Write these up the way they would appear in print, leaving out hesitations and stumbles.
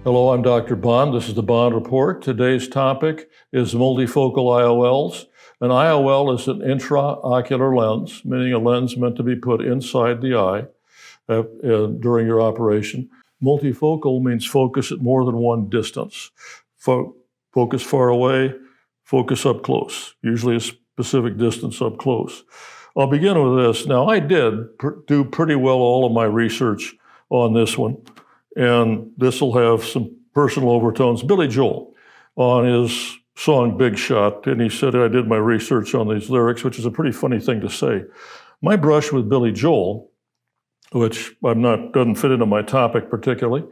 Hello, I'm Dr. Bond. This is the Bond Report. Today's topic is multifocal IOLs. An IOL is an intraocular lens, meaning a lens meant to be put inside the eye during your operation. Multifocal means focus at more than one distance. Focus far away, focus up close, usually a specific distance up close. I'll begin with this. Now, I did do pretty well all of my research on this one, and this will have some personal overtones. Billy Joel, on his song Big Shot, and he said, I did my research on these lyrics, which is a pretty funny thing to say. My brush with Billy Joel, which doesn't fit into my topic particularly,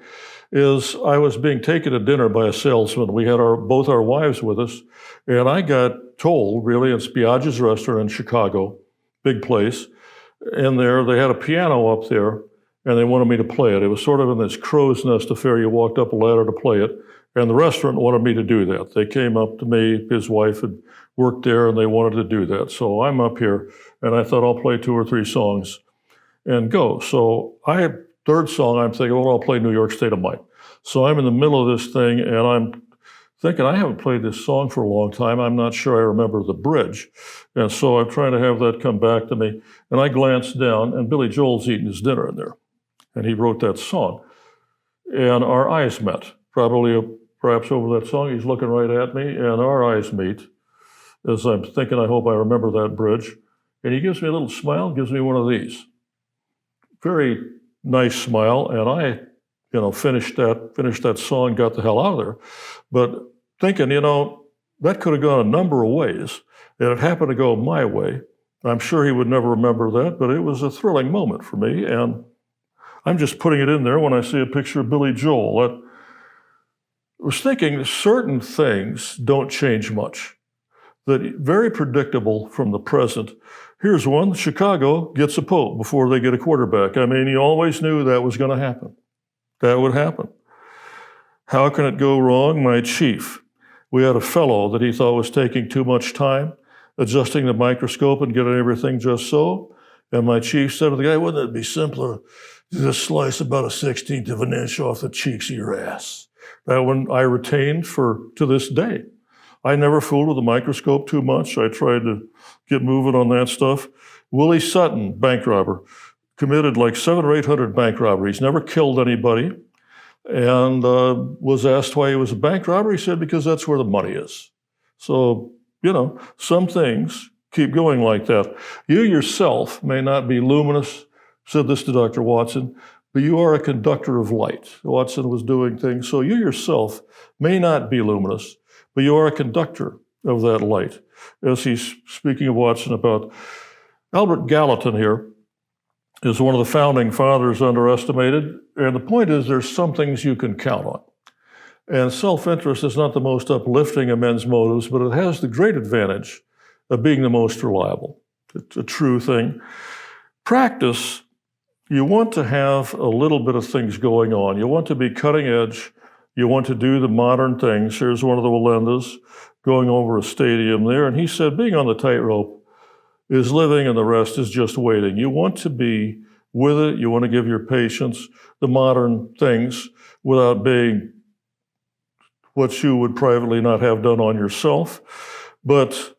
is I was being taken to dinner by a salesman. We had both our wives with us, and I got told, really, it's Biaggi's restaurant in Chicago, big place, and they had a piano up there, and they wanted me to play it. It was sort of in this crow's nest affair. You walked up a ladder to play it, and the restaurant wanted me to do that. They came up to me, his wife had worked there, and they wanted to do that. So I'm up here, and I thought I'll play 2 or 3 songs and go. So third song, I'm thinking, well, I'll play New York State of Mind. So I'm in the middle of this thing, and I'm thinking, I haven't played this song for a long time. I'm not sure I remember the bridge. And so I'm trying to have that come back to me. And I glanced down, and Billy Joel's eating his dinner in there. And he wrote that song. And our eyes met, perhaps over that song. He's looking right at me, and our eyes meet as I'm thinking, I hope I remember that bridge. And he gives me a little smile, gives me one of these. Very nice smile, and I, finished that song, got the hell out of there. But thinking, that could have gone a number of ways, and it happened to go my way. I'm sure he would never remember that, but it was a thrilling moment for me, and I'm just putting it in there when I see a picture of Billy Joel. I was thinking certain things don't change much. That very predictable from the present. Here's one, Chicago gets a Pope before they get a quarterback. I mean, you always knew that was going to happen. That would happen. How can it go wrong? My chief. We had a fellow that he thought was taking too much time, adjusting the microscope and getting everything just so. And my chief said to the guy, wouldn't it be simpler to just slice about 1/16 of an inch off the cheeks of your ass? That one I retained to this day. I never fooled with the microscope too much. I tried to get moving on that stuff. Willie Sutton, bank robber, committed like 700 or 800 bank robberies, never killed anybody, and was asked why he was a bank robber. He said, because that's where the money is. So, some things keep going like that. You yourself may not be luminous, said this to Dr. Watson, but you are a conductor of light. Watson was doing things. So you yourself may not be luminous, but you are a conductor of that light. As he's speaking of Watson about Albert Gallatin here is one of the founding fathers underestimated. And the point is there's some things you can count on. And self-interest is not the most uplifting of men's motives, but it has the great advantage of being the most reliable. It's a true thing. Practice, you want to have a little bit of things going on. You want to be cutting edge. You want to do the modern things. Here's one of the Walendas going over a stadium there. And he said, being on the tightrope is living and the rest is just waiting. You want to be with it. You want to give your patients the modern things without being what you would privately not have done on yourself. But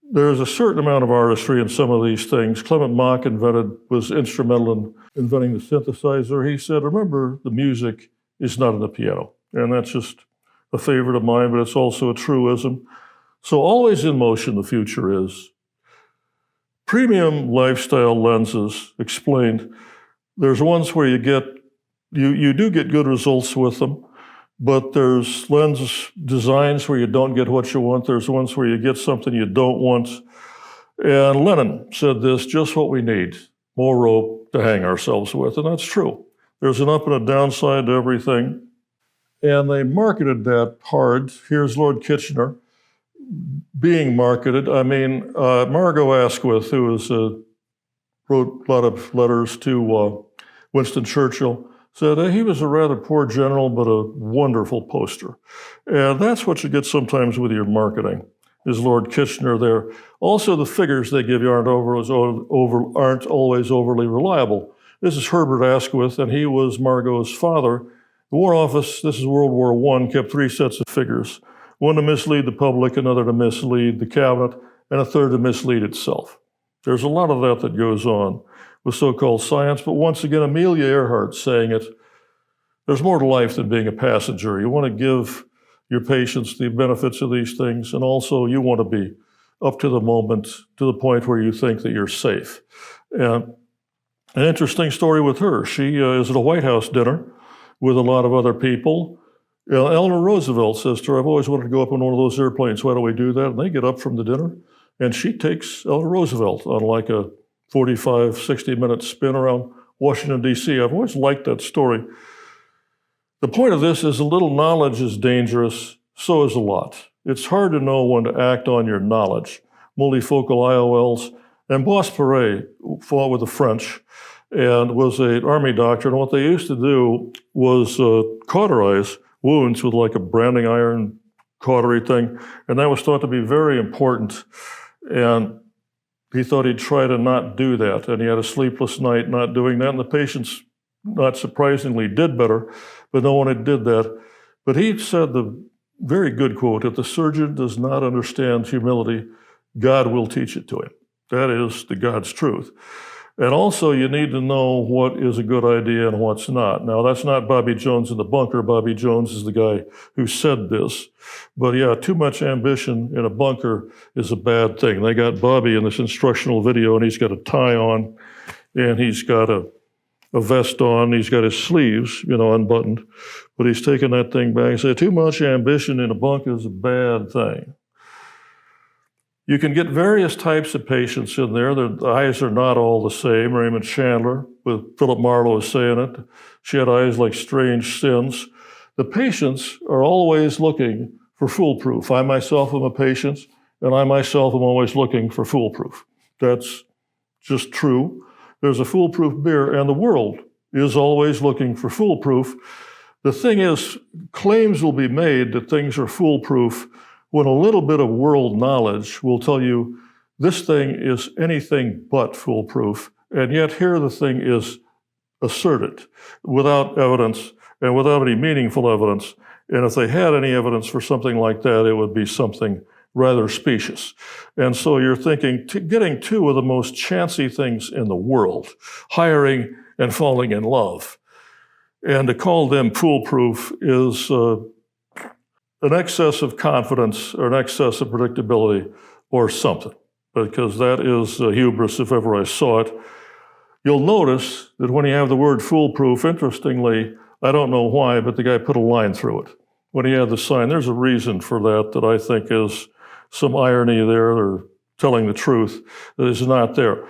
there's a certain amount of artistry in some of these things. Clement Mach was instrumental in inventing the synthesizer. He said, remember, the music is not in the piano. And that's just a favorite of mine, but it's also a truism. So always in motion, the future is. Premium lifestyle lenses explained. There's ones where you do get good results with them, but there's lens designs where you don't get what you want. There's ones where you get something you don't want. And Lenin said this, just what we need, more rope to hang ourselves with. And that's true. There's an up and a downside to everything. And they marketed that hard. Here's Lord Kitchener being marketed. I mean, Margot Asquith, who wrote a lot of letters to Winston Churchill, said he was a rather poor general, but a wonderful poster. And that's what you get sometimes with your marketing, is Lord Kitchener there. Also, the figures they give you aren't always overly reliable. This is Herbert Asquith, and he was Margot's father, The War Office, this is World War I, kept 3 sets of figures. One to mislead the public, another to mislead the cabinet, and a third to mislead itself. There's a lot of that goes on with so-called science, but once again, Amelia Earhart saying it, there's more to life than being a passenger. You want to give your patients the benefits of these things, and also you want to be up to the moment, to the point where you think that you're safe. And an interesting story with her. She is at a White House dinner with a lot of other people. Eleanor Roosevelt says to her, I've always wanted to go up on one of those airplanes. Why don't we do that? And they get up from the dinner, and she takes Eleanor Roosevelt on like a 45, 60-minute spin around Washington, D.C. I've always liked that story. The point of this is a little knowledge is dangerous, so is a lot. It's hard to know when to act on your knowledge. Multifocal IOLs, and Bois Perret fought with the French and was an army doctor, and what they used to do was cauterize wounds with like a branding iron cautery thing, and that was thought to be very important, and he thought he'd try to not do that, and he had a sleepless night not doing that, and the patients, not surprisingly, did better, but no one did that. But he said the very good quote, if the surgeon does not understand humility, God will teach it to him. That is the God's truth. And also you need to know what is a good idea and what's not. Now that's not Bobby Jones in the bunker. Bobby Jones is the guy who said this. But yeah, too much ambition in a bunker is a bad thing. They got Bobby in this instructional video, and he's got a tie on, and he's got a vest on, he's got his sleeves, unbuttoned, but he's taking that thing back and saying, too much ambition in a bunker is a bad thing. You can get various types of patients in there. Their eyes are not all the same. Raymond Chandler, with Philip Marlowe is saying it. She had eyes like strange sins. The patients are always looking for foolproof. I myself am a patient, and I myself am always looking for foolproof. That's just true. There's a foolproof mirror, and the world is always looking for foolproof. The thing is, claims will be made that things are foolproof when a little bit of world knowledge will tell you this thing is anything but foolproof, and yet here the thing is asserted without evidence and without any meaningful evidence. And if they had any evidence for something like that, it would be something rather specious. And so you're thinking, getting 2 of the most chancy things in the world, hiring and falling in love. And to call them foolproof is an excess of confidence or an excess of predictability or something, because that is hubris if ever I saw it. You'll notice that when you have the word foolproof, interestingly, I don't know why, but the guy put a line through it. When he had the sign, there's a reason for that I think is some irony there, or telling the truth that is not there.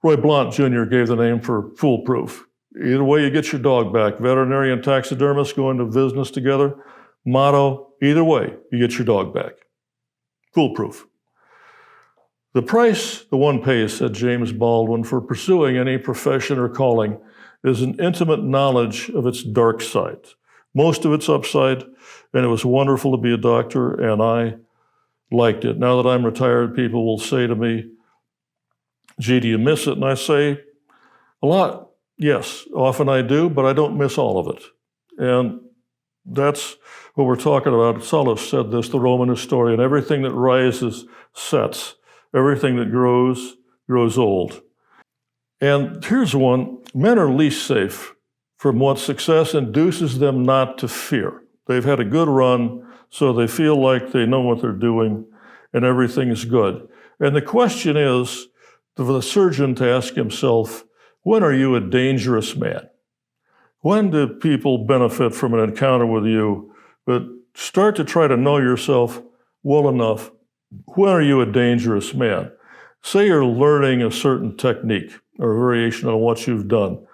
Roy Blount Jr. gave the name for foolproof. Either way, you get your dog back. Veterinary and taxidermist go into business together. Motto, either way, you get your dog back. Foolproof. The price the one pays, said James Baldwin, for pursuing any profession or calling is an intimate knowledge of its dark side. Most of its upside, and it was wonderful to be a doctor, and I liked it. Now that I'm retired, people will say to me, gee, do you miss it? And I say, a lot. Yes, often I do, but I don't miss all of it. And that's what we're talking about. Sallust said this, the Roman historian, everything that rises sets. Everything that grows, grows old. And here's one, men are least safe from what success induces them not to fear. They've had a good run, so they feel like they know what they're doing and everything is good. And the question is for the surgeon to ask himself, when are you a dangerous man? When do people benefit from an encounter with you? But start to try to know yourself well enough. When are you a dangerous man? Say you're learning a certain technique or a variation on what you've done.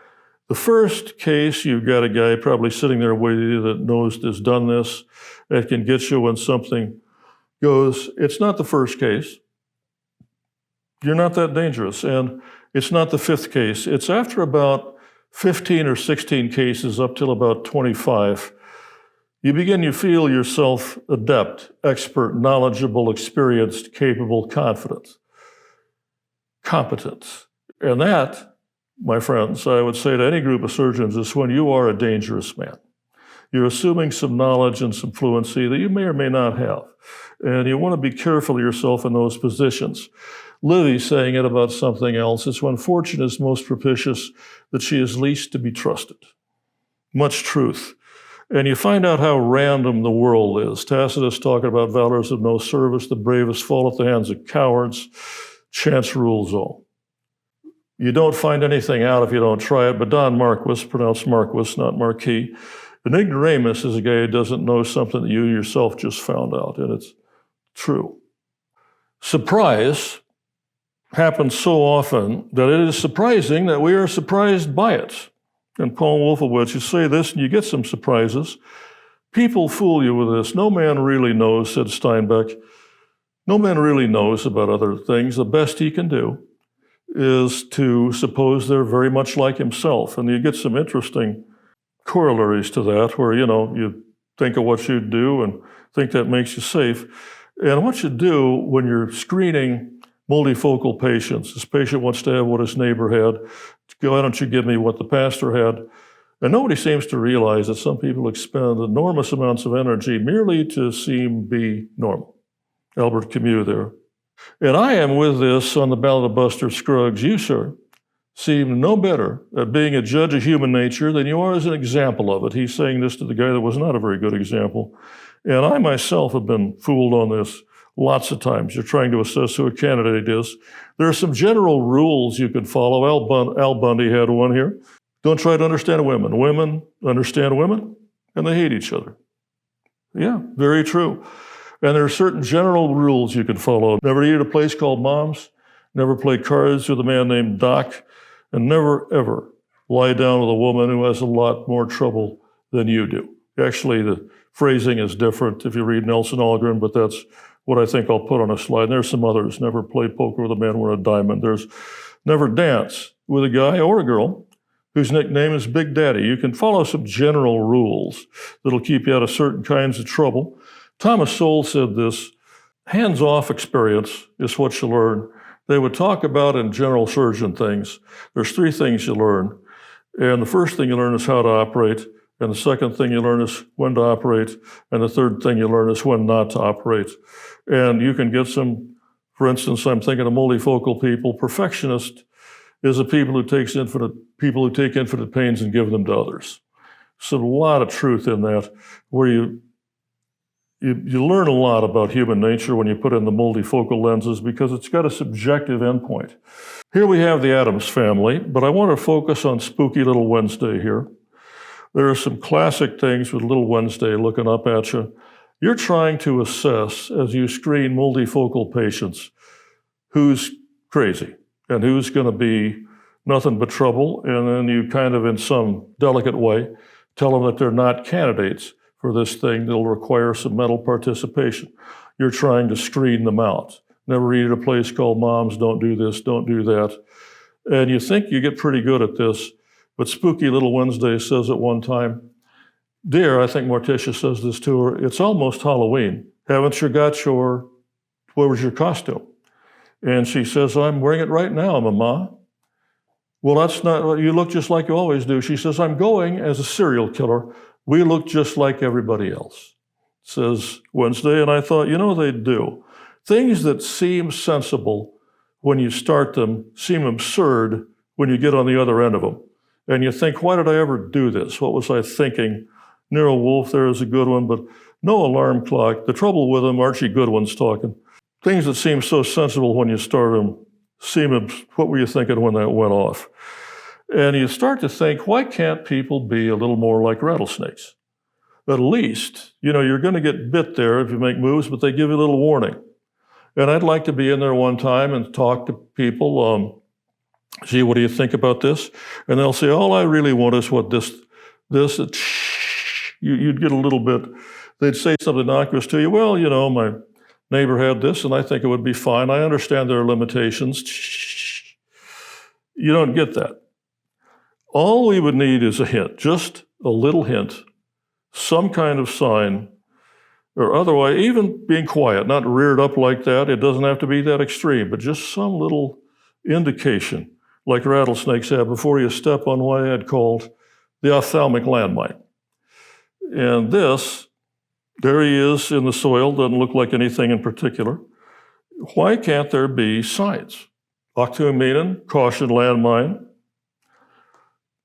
The first case, you've got a guy probably sitting there with you that knows has done this, that can get you when something goes. It's not the first case. You're not that dangerous. And it's not the 5th case. It's after about 15 or 16 cases up till about 25, you feel yourself adept, expert, knowledgeable, experienced, capable, confident, competent. And that, my friends, I would say to any group of surgeons, is when you are a dangerous man. You're assuming some knowledge and some fluency that you may or may not have. And you want to be careful of yourself in those positions. Livy's saying it about something else. It's when fortune is most propitious that she is least to be trusted. Much truth. And you find out how random the world is. Tacitus talking about valors of no service, the bravest fall at the hands of cowards. Chance rules all. You don't find anything out if you don't try it, but Don Marquis, pronounced Marquis, not Marquis, an ignoramus is a guy who doesn't know something that you yourself just found out, and it's true. Surprise happens so often that it is surprising that we are surprised by it. And Paul Wolfowitz, you say this and you get some surprises. People fool you with this. No man really knows, said Steinbeck. No man really knows about other things. The best he can do is to suppose they're very much like himself. And you get some interesting corollaries to that where, you think of what you'd do and think that makes you safe. And what you do when you're screening multifocal patients, this patient wants to have what his neighbor had. Why don't you give me what the pastor had? And nobody seems to realize that some people expend enormous amounts of energy merely to seem be normal. Albert Camus there. And I am with this on the ballot of Buster Scruggs. You, sir, seem no better at being a judge of human nature than you are as an example of it. He's saying this to the guy that was not a very good example. And I myself have been fooled on this lots of times. You're trying to assess who a candidate is. There are some general rules you can follow. Al Bundy had one here. Don't try to understand women. Women understand women, and they hate each other. Yeah, very true. And there are certain general rules you can follow. Never eat at a place called Mom's. Never play cards with a man named Doc. And never, ever lie down with a woman who has a lot more trouble than you do. Actually, the phrasing is different if you read Nelson Algren, but that's what I think I'll put on a slide. And there's some others. Never play poker with a man wearing a diamond. There's never dance with a guy or a girl whose nickname is Big Daddy. You can follow some general rules that'll keep you out of certain kinds of trouble. Thomas Sowell said this, hands-off experience is what you learn. They would talk about in general surgeon things. There's 3 things you learn. And the first thing you learn is how to operate. And the second thing you learn is when to operate. And the third thing you learn is when not to operate. And you can get some, for instance, I'm thinking of multifocal people. Perfectionist is a people who take infinite pains and give them to others. So a lot of truth in that, where you learn a lot about human nature when you put in the multifocal lenses because it's got a subjective endpoint. Here we have the Addams family, but I want to focus on spooky little Wednesday here. There are some classic things with little Wednesday looking up at you. You're trying to assess, as you screen multifocal patients, who's crazy and who's going to be nothing but trouble, and then you kind of, in some delicate way, tell them that they're not candidates for this thing that'll require some mental participation. You're trying to screen them out. Never eat at a place called Mom's, don't do this, don't do that. And you think you get pretty good at this, but Spooky Little Wednesday says at one time, dear, I think Morticia says this to her, it's almost Halloween. Haven't you got where was your costume? And she says, I'm wearing it right now, Mama. Well, that's not, you look just like you always do. She says, I'm going as a serial killer. We look just like everybody else, says Wednesday. And I thought, they do. Things that seem sensible when you start them seem absurd when you get on the other end of them. And you think, why did I ever do this? What was I thinking? Nero Wolfe there is a good one, but no alarm clock. The trouble with them, Archie Goodwin's talking. Things that seem so sensible when you start them what were you thinking when that went off? And you start to think, why can't people be a little more like rattlesnakes? At least, you're going to get bit there if you make moves, but they give you a little warning. And I'd like to be in there one time and talk to people, gee, what do you think about this? And they'll say, all I really want is what this, you'd get a little bit, they'd say something innocuous to you. Well, my neighbor had this and I think it would be fine. I understand there are limitations. You don't get that. All we would need is a hint, just a little hint, some kind of sign, or otherwise, even being quiet, not reared up like that. It doesn't have to be that extreme, but just some little indication, like rattlesnakes have, before you step on what I had called the ophthalmic landmine. And this, there he is in the soil, doesn't look like anything in particular. Why can't there be signs? Octominen, caution landmine.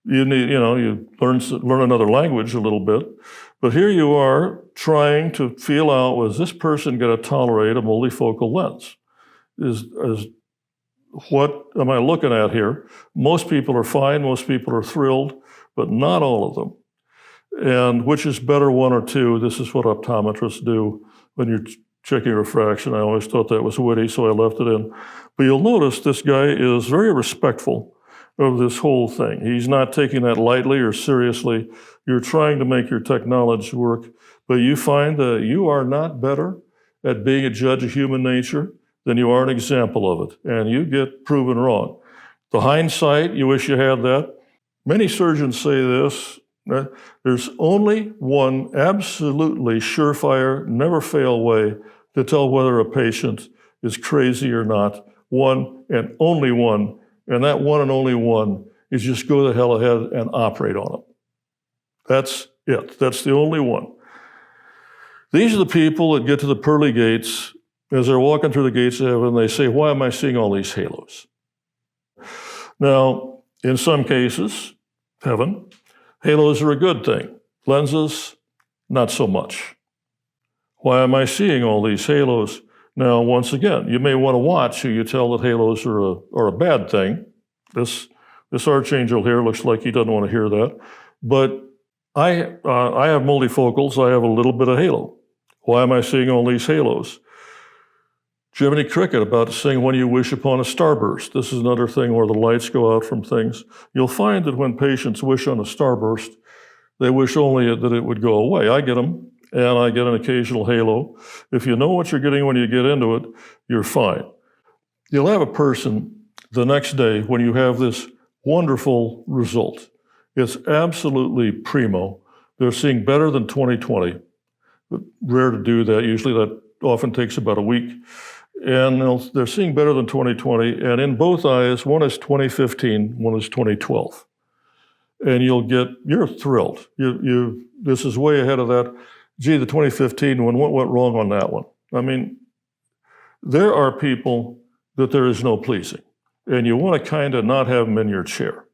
You need, you learn another language a little bit. But here you are trying to feel out, was this person going to tolerate a multifocal lens? What am I looking at here? Most people are fine, most people are thrilled, but not all of them. And which is better, one or two? This is what optometrists do when you're checking refraction. I always thought that was witty, so I left it in. But you'll notice this guy is very respectful of this whole thing. He's not taking that lightly or seriously. You're trying to make your technology work, but you find that you are not better at being a judge of human nature than you are an example of it, and you get proven wrong. The hindsight, you wish you had that. Many surgeons say this, there's only one absolutely surefire, never fail way to tell whether a patient is crazy or not. One and only one, and that one and only one is just go the hell ahead and operate on them. That's it. That's the only one. These are the people that get to the pearly gates. As they're walking through the gates of heaven, they say, why am I seeing all these halos? Now, in some cases, heaven, halos are a good thing. Lenses, not so much. Why am I seeing all these halos? Now, once again, you may want to watch who you tell that halos are a bad thing. This archangel here looks like he doesn't want to hear that. But I have multifocals. I have a little bit of halo. Why am I seeing all these halos? Jiminy Cricket about to sing When You Wish Upon a Starburst. This is another thing where the lights go out from things. You'll find that when patients wish on a starburst, they wish only that it would go away. I get them, and I get an occasional halo. If you know what you're getting when you get into it, you're fine. You'll have a person the next day when you have this wonderful result. It's absolutely primo. They're seeing better than 20/20. Rare to do that. Usually that often takes about a week. And they're seeing better than 20/20. And in both eyes, one is 2015, one is 2012. And you're thrilled. This is way ahead of that. Gee, the 2015 one, what went wrong on that one? I mean, there are people that there is no pleasing. And you want to kind of not have them in your chair.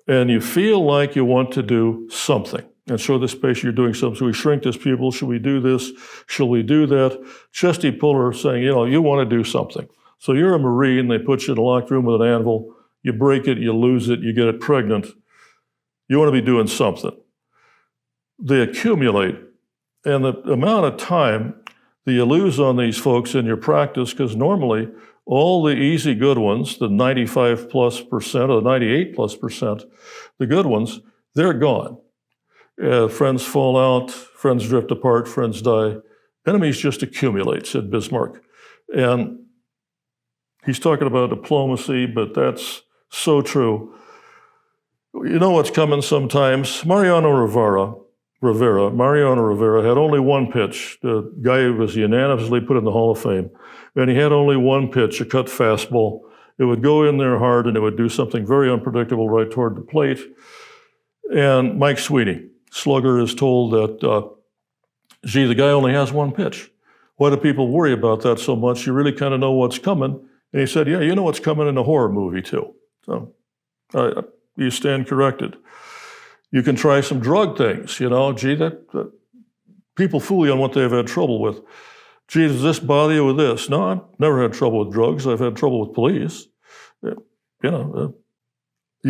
And you feel like you want to do something. And show this patient you're doing something. So we shrink this pupil. Should we do this? Shall we do that? Chesty puller saying, you want to do something. So you're a Marine. They put you in a locked room with an anvil. You break it, you lose it, you get it pregnant. You want to be doing something. They accumulate. And the amount of time that you lose on these folks in your practice, because normally all the easy good ones, the 95+% or the 98+%, the good ones, they're gone. Friends fall out, friends drift apart, friends die. Enemies just accumulate, said Bismarck. And he's talking about diplomacy, but that's so true. You know what's coming sometimes? Mariano Rivera had only one pitch. The guy who was unanimously put in the Hall of Fame. And he had only one pitch, a cut fastball. It would go in there hard and it would do something very unpredictable right toward the plate. And Mike Sweeney, slugger, is told that, the guy only has one pitch. Why do people worry about that so much? You really kind of know what's coming. And he said, yeah, you know what's coming in a horror movie too. So you stand corrected. You can try some drug things, that people fool you on what they've had trouble with. Gee, does this bother you with this? No, I've never had trouble with drugs. I've had trouble with police. You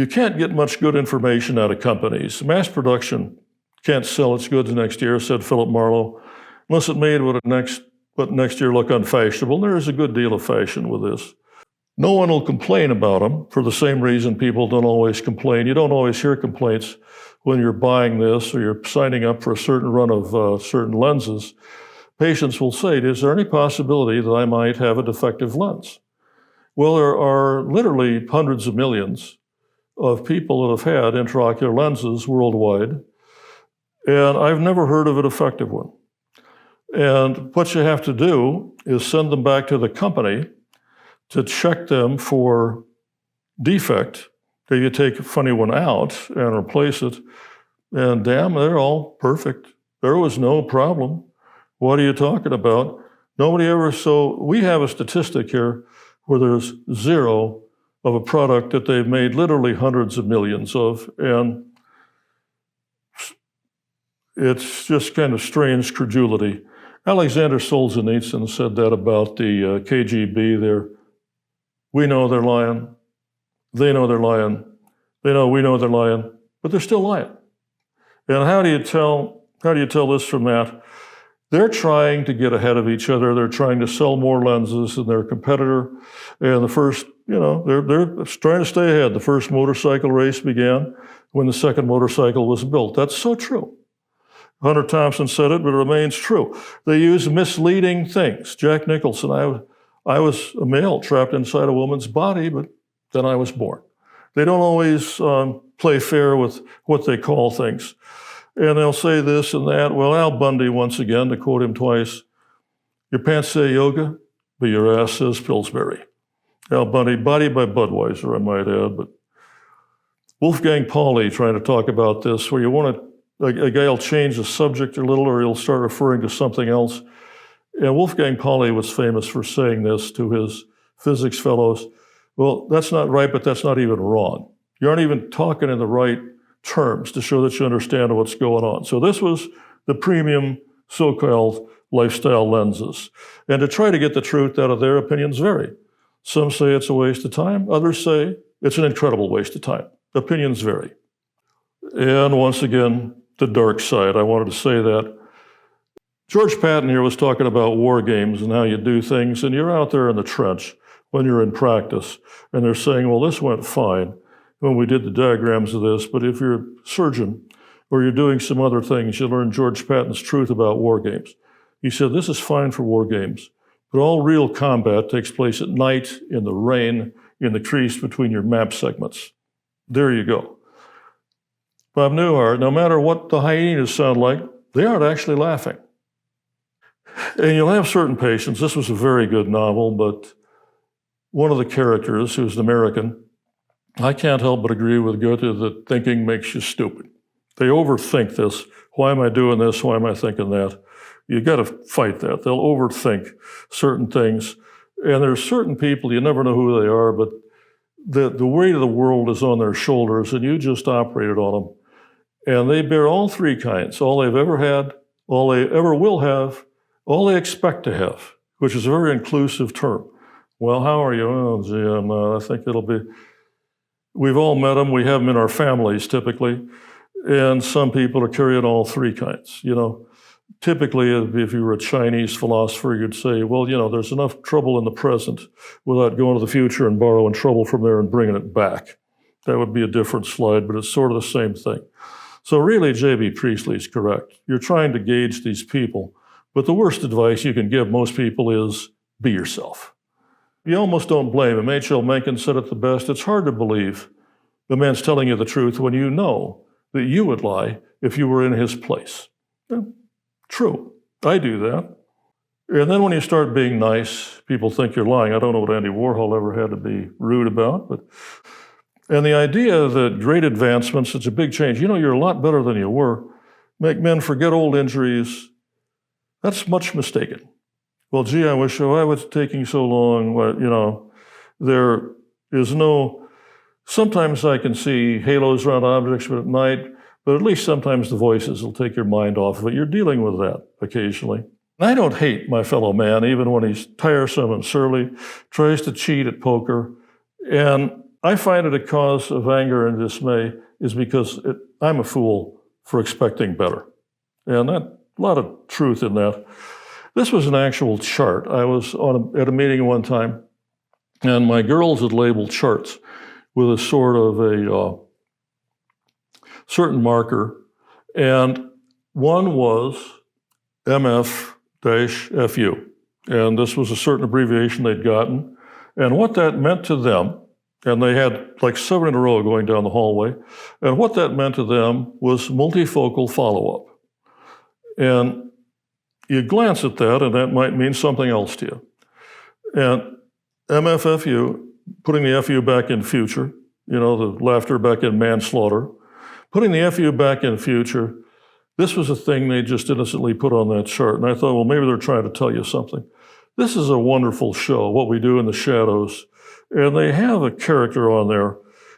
can't get much good information out of companies. Mass production can't sell its goods next year, said Philip Marlowe, unless it made what next year look unfashionable. There is a good deal of fashion with this. No one will complain about them for the same reason people don't always complain. You don't always hear complaints when you're buying this or you're signing up for a certain run of certain lenses. Patients will say, is there any possibility that I might have a defective lens? Well, there are literally hundreds of millions of people that have had intraocular lenses worldwide, and I've never heard of a defective one. And what you have to do is send them back to the company to check them for defect. If you take a funny one out and replace it, And damn, they're all perfect. There was no problem. What are you talking about? Nobody ever, so we have a statistic here where there's zero of a product that they've made literally hundreds of millions of, and it's just kind of strange credulity. Alexander Solzhenitsyn said that about the KGB there. We know they're lying. They know they're lying. They know we know they're lying, but they're still lying. And how do you tell this from that? They're trying to get ahead of each other. They're trying to sell more lenses than their competitor. And the first, they're trying to stay ahead. The first motorcycle race began when the second motorcycle was built. That's so true. Hunter Thompson said it, but it remains true. They use misleading things. Jack Nicholson, I was a male trapped inside a woman's body, but then I was born. They don't always play fair with what they call things. And they'll say this and that. Well, Al Bundy, once again, to quote him twice, your pants say yoga, but your ass says Pillsbury. Al Bundy, Body by Budweiser, I might add. But Wolfgang Pauli trying to talk about this, where you want to, a guy will change the subject a little, or he'll start referring to something else. And Wolfgang Pauli was famous for saying this to his physics fellows. Well, that's not right, but that's not even wrong. You aren't even talking in the right terms to show that you understand what's going on. So this was the premium so-called lifestyle lenses. And to try to get the truth out of their opinions vary. Some say it's a waste of time. Others say it's an incredible waste of time. Opinions vary. And once again, the dark side. I wanted to say that. George Patton here was talking about war games and how you do things, and you're out there in the trench when you're in practice, and they're saying, well, this went fine when we did the diagrams of this, but if you're a surgeon or you're doing some other things, you learn George Patton's truth about war games. He said, this is fine for war games, but all real combat takes place at night, in the rain, in the crease between your map segments. There you go. Bob Newhart, no matter what the hyenas sound like, they aren't actually laughing. And you'll have certain patients, this was a very good novel, but one of the characters, who's an American, I can't help but agree with Goethe that thinking makes you stupid. They overthink this. Why am I doing this? Why am I thinking that? You got to fight that. They'll overthink certain things. And there's certain people, you never know who they are, but the weight of the world is on their shoulders, and you just operated on them. And they bear all three kinds, all they've ever had, all they ever will have, all they expect to have, which is a very inclusive term. Well, how are you? Oh, gee, I think it'll be... We've all met them. We have them in our families, typically. And some people are carrying all three kinds. Typically, if you were a Chinese philosopher, you'd say, well, there's enough trouble in the present without going to the future and borrowing trouble from there and bringing it back. That would be a different slide, but it's sort of the same thing. So really, J.B. Priestley's correct. You're trying to gauge these people, but the worst advice you can give most people is be yourself. You almost don't blame him. H.L. Mencken said it the best. It's hard to believe the man's telling you the truth when you know that you would lie if you were in his place. Yeah, true. I do that. And then when you start being nice, people think you're lying. I don't know what Andy Warhol ever had to be rude about. And the idea that great advancements, it's a big change. You're a lot better than you were. Make men forget old injuries. That's much mistaken. Well, gee, I wish I was taking so long. Well, there is no, sometimes I can see halos around objects at night, but at least sometimes the voices will take your mind off of it. You're dealing with that occasionally. And I don't hate my fellow man, even when he's tiresome and surly, tries to cheat at poker. And I find it a cause of anger and dismay is because I'm a fool for expecting better. And a lot of truth in that. This was an actual chart. I was at a meeting one time, and my girls had labeled charts with a sort of a certain marker, and one was MF-FU, and this was a certain abbreviation they'd gotten, and what that meant to them, and they had like 7 in a row going down the hallway, and what that meant to them was multifocal follow-up. And you glance at that, and that might mean something else to you. And MFFU, putting the FU back in future, the laughter back in manslaughter, Putting the FU back in future, this was a thing they just innocently put on that chart. And I thought, well, maybe they're trying to tell you something. This is a wonderful show, what we do in the shadows. And they have a character on there,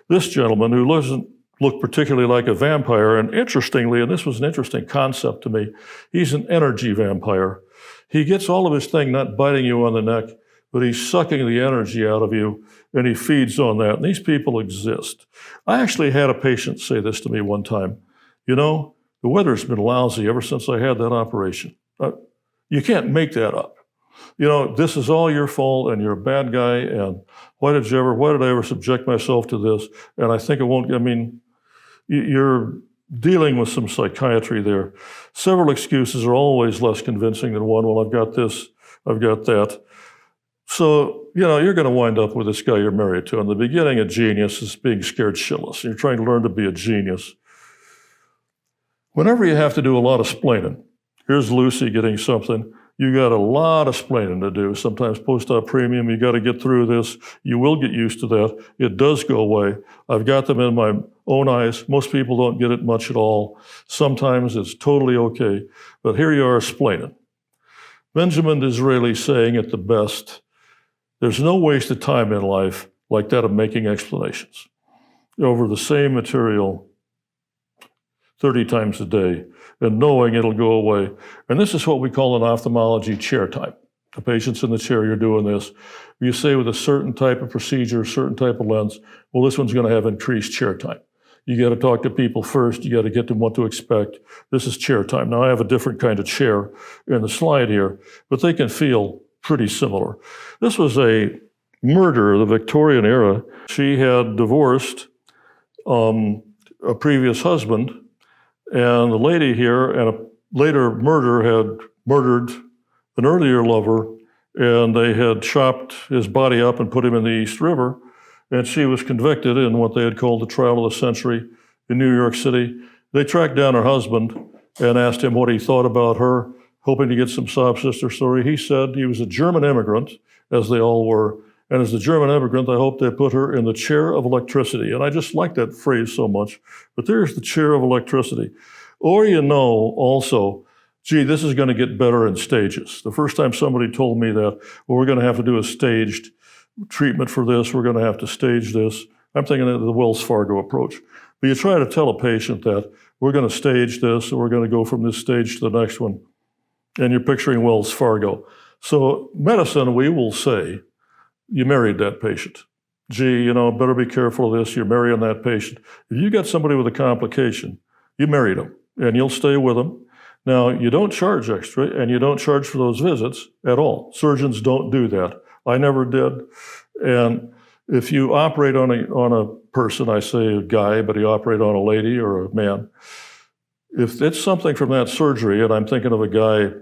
this gentleman who doesn't look particularly like a vampire. And interestingly, and this was an interesting concept to me, he's an energy vampire. He gets all of his thing not biting you on the neck, but he's sucking the energy out of you, and he feeds on that. And these people exist. I actually had a patient say this to me one time. You know, the weather's been lousy ever since I had that operation. You can't make that up. You know, this is all your fault, and you're a bad guy, and why did I ever subject myself to this? And I think it won't, I mean, you're dealing with some psychiatry there. Several excuses are always less convincing than one. Well, I've got this, I've got that. So, you know, you're going to wind up with this guy you're married to. In the beginning, a genius is being scared shitless. You're trying to learn to be a genius. Whenever you have to do a lot of splaining, here's Lucy getting something, you got a lot of splaining to do. Sometimes post-op premium, you got to get through this. You will get used to that. It does go away. I've got them in my own eyes. Most people don't get it much at all. Sometimes it's totally okay. But here you are splaining. Benjamin Disraeli saying it the best, there's no wasted time in life like that of making explanations over the same material 30 times a day and knowing it'll go away. And this is what we call in ophthalmology chair time. The patient's in the chair, you're doing this. You say with a certain type of procedure, certain type of lens, well, this one's going to have increased chair time. You got to talk to people first. You got to get them what to expect. This is chair time. Now, I have a different kind of chair in the slide here, but they can feel pretty similar. This was a murder of the Victorian era. She had divorced a previous husband, and the lady here, and a later murder, had murdered an earlier lover, and they had chopped his body up and put him in the East River. And she was convicted in what they had called the trial of the century in New York City. They tracked down her husband and asked him what he thought about her, hoping to get some sob sister story. He said he was a German immigrant, as they all were. And as a German immigrant, I hope they put her in the chair of electricity. And I just like that phrase so much. But there's the chair of electricity. Or you know also, gee, this is going to get better in stages. The first time somebody told me that, well, we're going to have to do a staged treatment for this, we're going to have to stage this. I'm thinking of the Wells Fargo approach. But you try to tell a patient that we're going to stage this, and we're going to go from this stage to the next one. And you're picturing Wells Fargo. So medicine, we will say, you married that patient. Gee, you know, better be careful of this. You're marrying that patient. If you got somebody with a complication, you married them, and you'll stay with them. Now, you don't charge extra, and you don't charge for those visits at all. Surgeons don't do that. I never did. And if you operate on a person, I say a guy, but you operate on a lady or a man, if it's something from that surgery, and I'm thinking of a guy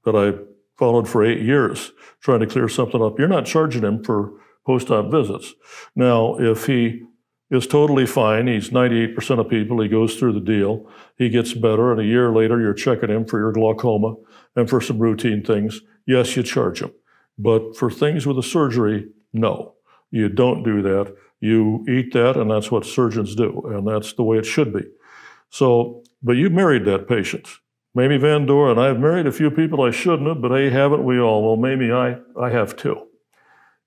that I followed for 8 years trying to clear something up, you're not charging him for post-op visits. Now, if he is totally fine, he's 98% of people, he goes through the deal, he gets better, and a year later you're checking him for your glaucoma and for some routine things, yes, you charge him. But for things with a surgery, no, you don't do that. You eat that, and that's what surgeons do, and that's the way it should be. So, but you married that patient. Mamie Van Doren, and I've married a few people I shouldn't have, but hey, haven't we all? Well, maybe I have too.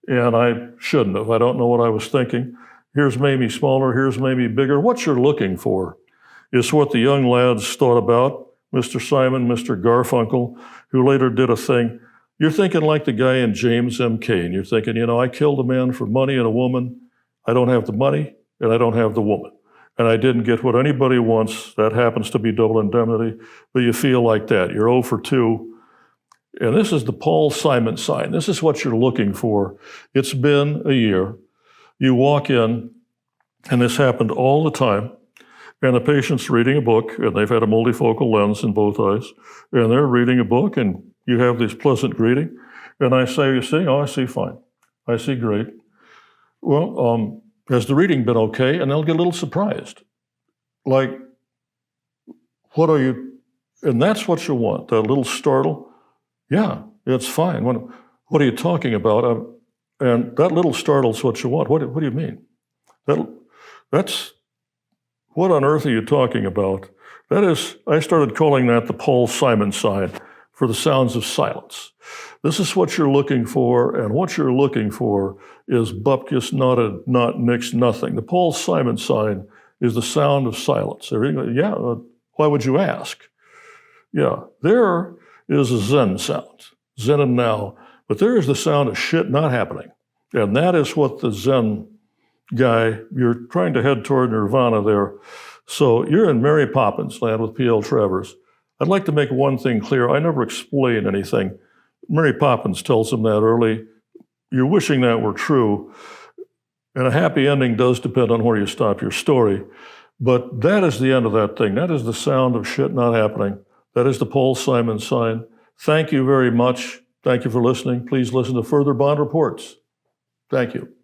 And I shouldn't have. I don't know what I was thinking. Here's Mamie smaller, here's Mamie bigger. What you're looking for is what the young lads thought about, Mr. Simon, Mr. Garfunkel, who later did a thing. You're thinking like the guy in James M. Cain. You're thinking, you know, I killed a man for money and a woman. I don't have the money, and I don't have the woman. And I didn't get what anybody wants. That happens to be double indemnity. But you feel like that. You're 0 for 2. And this is the Paul Simon sign. This is what you're looking for. It's been a year. You walk in, and this happened all the time. And the patient's reading a book, and they've had a multifocal lens in both eyes. And they're reading a book, and you have this pleasant greeting. And I say, you see? Oh, I see fine. I see great. Well, has the reading been okay? And they'll get a little surprised. Like, what are you, and that's what you want, that little startle. Yeah, it's fine. What are you talking about? And that little startle's what you want. What do you mean? That's What on earth are you talking about? That is, I started calling that the Paul Simon sign for the sounds of silence. This is what you're looking for, and what you're looking for is bupkis, not, not, nix, nothing. The Paul Simon sign is the sound of silence. Yeah, why would you ask? Yeah, there is a Zen sound, Zen and now, but there is the sound of shit not happening. And that is what the Zen guy, you're trying to head toward nirvana there. So you're in Mary Poppins land with P.L. Travers. I'd like to make one thing clear. I never explain anything. Mary Poppins tells him that early. You're wishing that were true. And a happy ending does depend on where you stop your story. But that is the end of that thing. That is the sound of shit not happening. That is the Paul Simon sign. Thank you very much. Thank you for listening. Please listen to further Bond Reports. Thank you.